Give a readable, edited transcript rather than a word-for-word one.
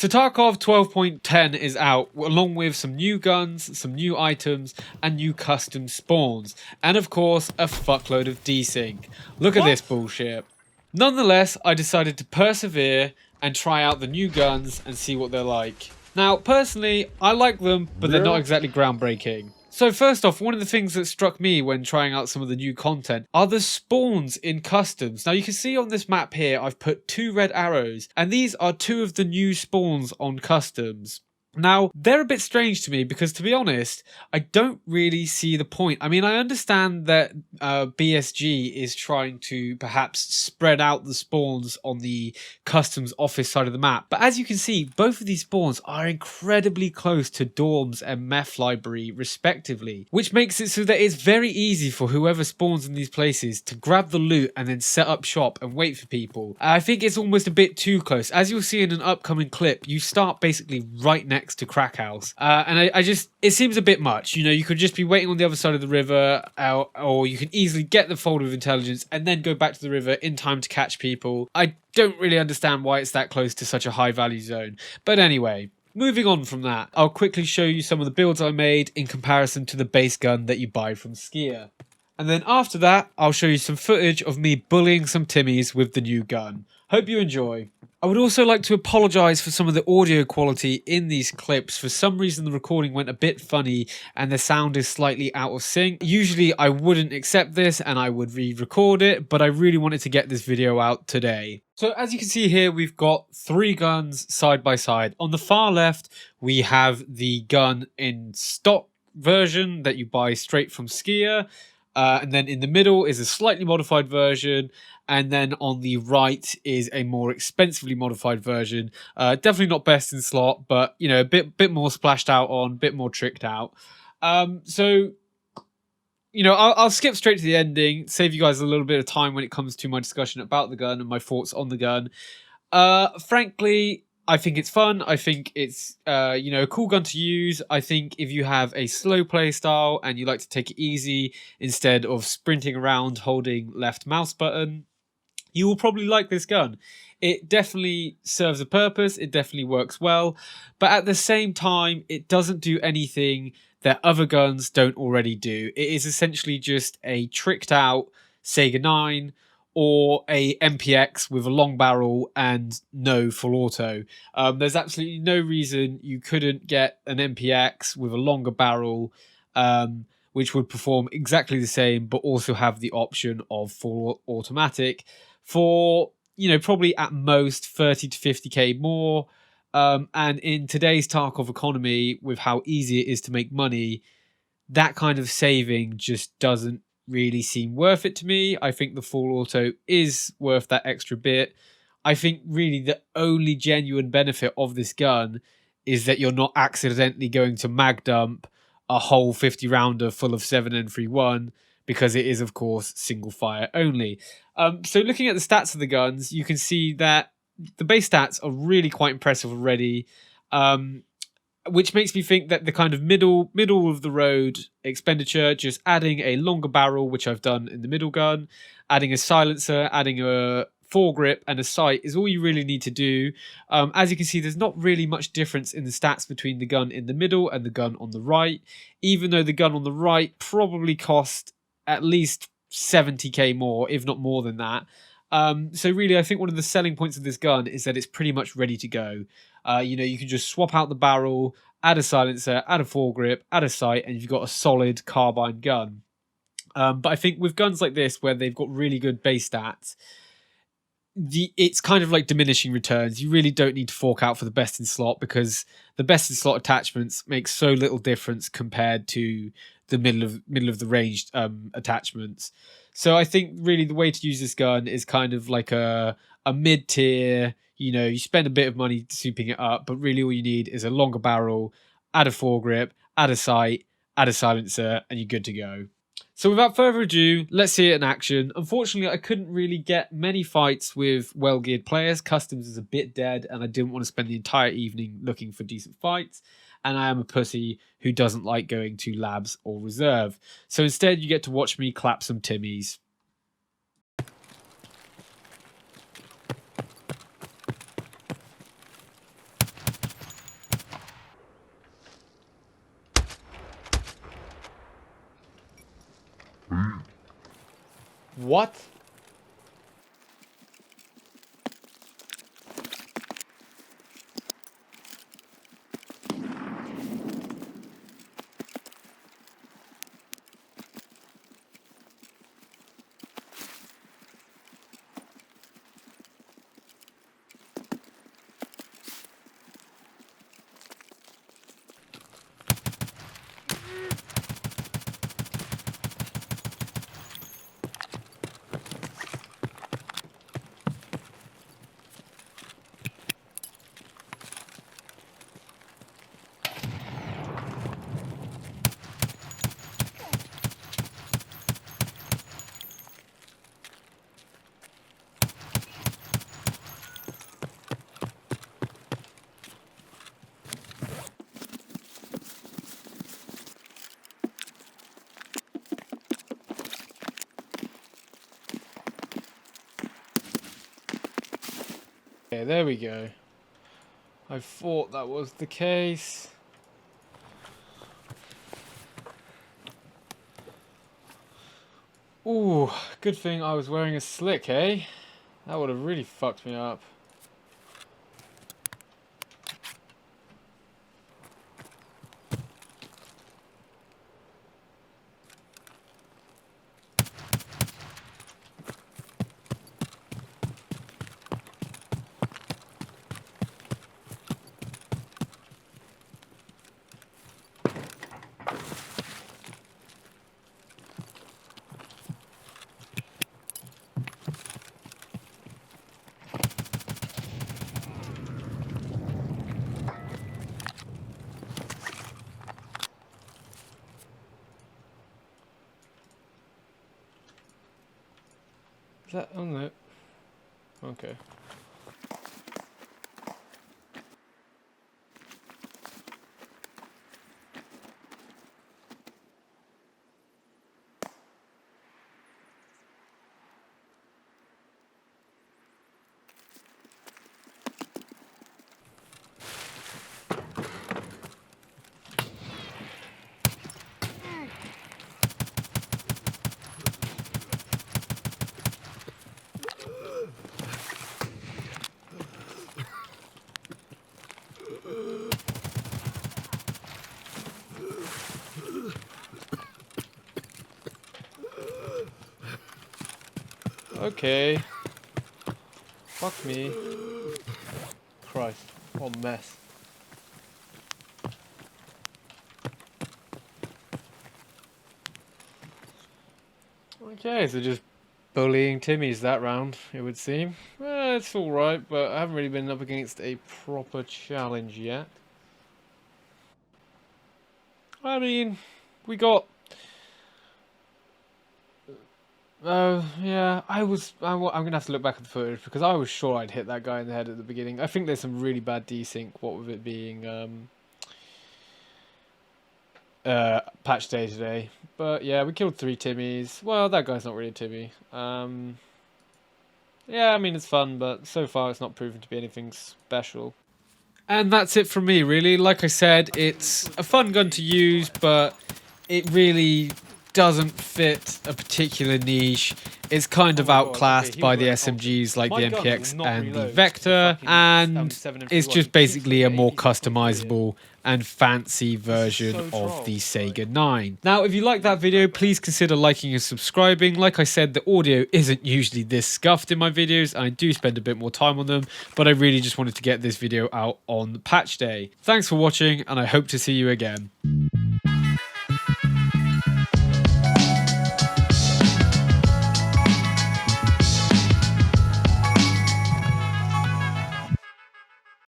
So Tarkov 12.10 is out, along with some new guns, some new items, and new custom spawns. And of course, a fuckload of desync. Look at this bullshit. Nonetheless, I decided to persevere and try out the new guns and see what they're like. Now, personally, I like them, but they're not exactly groundbreaking. So first off, one of the things that struck me when trying out some of the new content are the spawns in customs. Now you can see on this map here, I've put 2 red arrows, and these are 2 of the new spawns on customs. Now, they're a bit strange to me because, to be honest, I don't really see the point. I mean, I understand that BSG is trying to perhaps spread out the spawns on the customs office side of the map. But as you can see, both of these spawns are incredibly close to dorms and meth library, respectively, which makes it so that it's very easy for whoever spawns in these places to grab the loot and then set up shop and wait for people. I think it's almost a bit too close. As you'll see in an upcoming clip, you start basically right next to Crack House, and I just, it seems a bit much. You know, you could just be waiting on the other side of the river, or you can easily get the folder of intelligence and then go back to the river in time to catch people. I don't really understand why it's that close to such a high value zone, but anyway, moving on from that, I'll quickly show you some of the builds I made in comparison to the base gun that you buy from Skier. And then after that, I'll show you some footage of me bullying some Timmys with the new gun. Hope you enjoy. I would also like to apologise for some of the audio quality in these clips. For some reason the recording went a bit funny and the sound is slightly out of sync. Usually I wouldn't accept this and I would re-record it, but I really wanted to get this video out today. So as you can see here, we've got 3 guns side by side. On the far left, we have the gun in stock version that you buy straight from Skier. And then in the middle is a slightly modified version, and then on the right is a more expensively modified version. Definitely not best in slot, but you know, a bit more splashed out on, a bit more tricked out. So you know, I'll skip straight to the ending, save you guys a little bit of time when it comes to my discussion about the gun and my thoughts on the gun. Frankly, I think it's fun. I think it's, you know, a cool gun to use. I think if you have a slow play style and you like to take it easy instead of sprinting around holding left mouse button, you will probably like this gun. It definitely serves a purpose. It definitely works well. But at the same time, it doesn't do anything that other guns don't already do. It is essentially just a tricked out Sega 9 or a MPX with a long barrel and no full auto. There's absolutely no reason you couldn't get an MPX with a longer barrel, which would perform exactly the same, but also have the option of full automatic for, you know, probably at most 30 to 50k more. And in today's Tarkov economy, with how easy it is to make money, that kind of saving just doesn't really seem worth it to me. I think the full auto is worth that extra bit. I think really the only genuine benefit of this gun is that you're not accidentally going to mag dump a whole 50 rounder full of 7N31, because it is of course single fire only. So looking at the stats of the guns, you can see that the base stats are really quite impressive already. Which makes me think that the kind of middle of the road expenditure, just adding a longer barrel, which I've done in the middle gun, adding a silencer, adding a foregrip and a sight is all you really need to do. As you can see, there's not really much difference in the stats between the gun in the middle and the gun on the right, even though the gun on the right probably cost at least 70k more, if not more than that. So really, I think one of the selling points of this gun is that it's pretty much ready to go. You know, you can just swap out the barrel, add a silencer, add a foregrip, add a sight, and you've got a solid carbine gun. But I think with guns like this, where they've got really good base stats, it's kind of like diminishing returns. You really don't need to fork out for the best in slot, because the best in slot attachments make so little difference compared to the middle of the range attachments. So I think really the way to use this gun is kind of like a mid tier. You know, you spend a bit of money souping it up, but really all you need is a longer barrel, add a foregrip, add a sight, add a silencer, and you're good to go. So without further ado, let's see it in action. Unfortunately, I couldn't really get many fights with well-geared players. Customs is a bit dead, and I didn't want to spend the entire evening looking for decent fights. And I am a pussy who doesn't like going to labs or reserve. So instead, you get to watch me clap some Timmys. What? Okay, there we go. I thought that was the case. Ooh, good thing I was wearing a slick, eh? That would have really fucked me up. Is that on there? Okay. Okay. Fuck me. Christ. What a mess. Okay, so just bullying Timmy's that round, it would seem. It's alright, but I haven't really been up against a proper challenge yet. I mean, we got... yeah, I'm gonna have to look back at the footage because I was sure I'd hit that guy in the head at the beginning. I think there's some really bad desync, what with it being patch day today. But yeah, we killed 3 Timmys. Well, that guy's not really a Timmy. Yeah, I mean, it's fun, but so far it's not proven to be anything special. And that's it from me, really. Like I said, it's a fun gun to use, but it really doesn't fit a particular niche. It's kind of outclassed by the SMGs like the MPX and the Vector, and it's just basically a more customizable and fancy version of the Sega 9. Now, if you like that video, please consider liking and subscribing. Like I said, the audio isn't usually this scuffed in my videos. I do spend a bit more time on them, but I really just wanted to get this video out on patch day. Thanks for watching, and I hope to see you again.